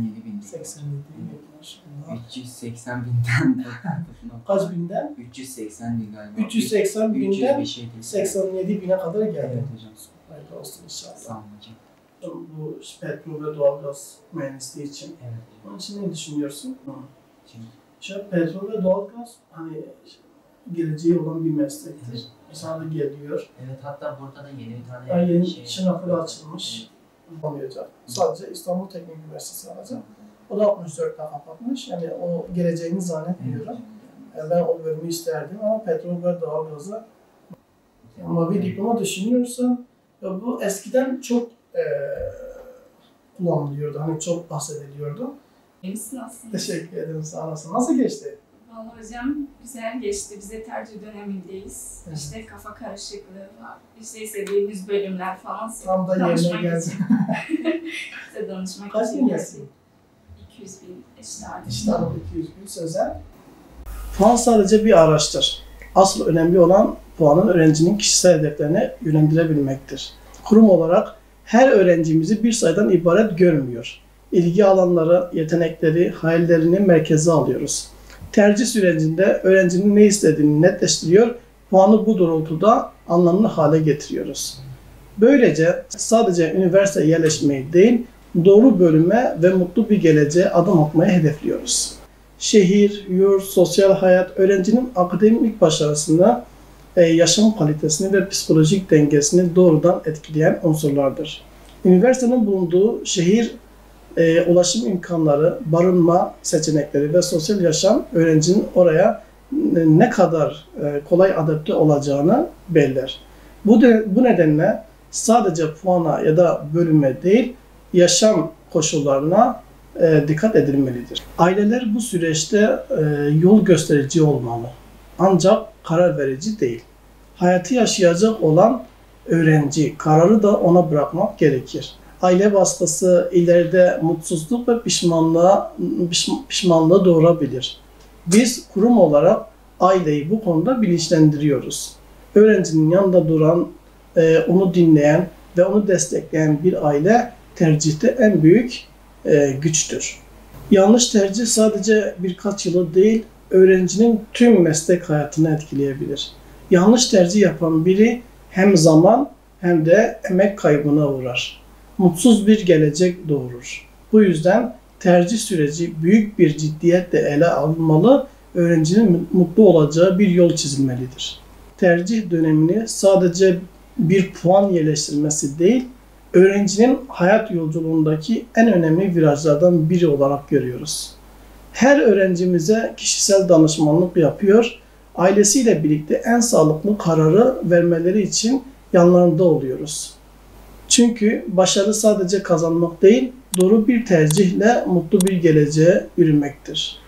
bin. 87 bin maşallah. 380 binden. Kaç binden? 380 bin galiba. 380 binden 300 87 bine kadar geldi. Evet hocam. Hayırlı olsun inşallah. Sağ olun hocam. Bu petrol ve doğalgaz mühendisliği için. Evet. Onun için ne düşünüyorsun? Şimdi, İşte petrol ve doğalgaz hani geleceği olan bir meslektir. Evet. Sana da geliyor. Evet, hatta burada da yeni bir tane Yani yeni Çanakkale açılmış. Olmayacak. Sadece İstanbul Teknik Üniversitesi alacak. O da 64'ten kapatmış. Yani o geleceğini zannetmiyorum. Yani ben o bölümü isterdim ama petrol ve doğalgazı ama bir diploma düşünüyorsan ya bu eskiden çok kullanılıyordu. Hani çok bahsediliyordu. İyisin aslında. Teşekkür ederim sağ olasın. Nasıl geçti? Vallahi hocam güzel geçti. Bize tercih dönemindeyiz. Evet. İşte kafa karışıklığı var. İşte istediğimiz bölümler falan. Tam da Danışmak yerine geldi. için. Size danışmak Kaç için bin geldik. gelsin? 200 bin eşit İşte 200 bin sözel. Puan sadece bir araçtır. Asıl önemli olan puanın öğrencinin kişisel hedeflerine yönlendirebilmektir. Kurum olarak her öğrencimizi bir sayıdan ibaret görmüyor. İlgi alanları, yetenekleri, hayallerini merkeze alıyoruz. Tercih sürecinde öğrencinin ne istediğini netleştiriyor, puanı bu doğrultuda anlamlı hale getiriyoruz. Böylece sadece üniversiteye yerleşmeyi değil, doğru bölüme ve mutlu bir geleceğe adım atmayı hedefliyoruz. Şehir, yurt, sosyal hayat öğrencinin akademik başarısını, yaşam kalitesini ve psikolojik dengesini doğrudan etkileyen unsurlardır. Üniversitenin bulunduğu şehir, ulaşım imkanları, barınma seçenekleri ve sosyal yaşam öğrencinin oraya ne kadar kolay adapte olacağını belirler. Bu nedenle sadece puana ya da bölüme değil, yaşam koşullarına dikkat edilmelidir. Aileler bu süreçte yol gösterici olmalı. Ancak karar verici değil. Hayatı yaşayacak olan öğrenci, kararı da ona bırakmak gerekir. Aile baskısı ileride mutsuzluk ve pişmanlığı doğurabilir. Biz kurum olarak aileyi bu konuda bilinçlendiriyoruz. Öğrencinin yanında duran, onu dinleyen ve onu destekleyen bir aile tercihte en büyük güçtür. Yanlış tercih sadece birkaç yılı değil, öğrencinin tüm meslek hayatını etkileyebilir. Yanlış tercih yapan biri hem zaman hem de emek kaybına uğrar. Mutsuz bir gelecek doğurur. Bu yüzden tercih süreci büyük bir ciddiyetle ele alınmalı, öğrencinin mutlu olacağı bir yol çizilmelidir. Tercih dönemini sadece bir puan yerleştirmesi değil, öğrencinin hayat yolculuğundaki en önemli virajlardan biri olarak görüyoruz. Her öğrencimize kişisel danışmanlık yapıyor, ailesiyle birlikte en sağlıklı kararı vermeleri için yanlarında oluyoruz. Çünkü başarı sadece kazanmak değil, doğru bir tercihle mutlu bir geleceğe yürümektir.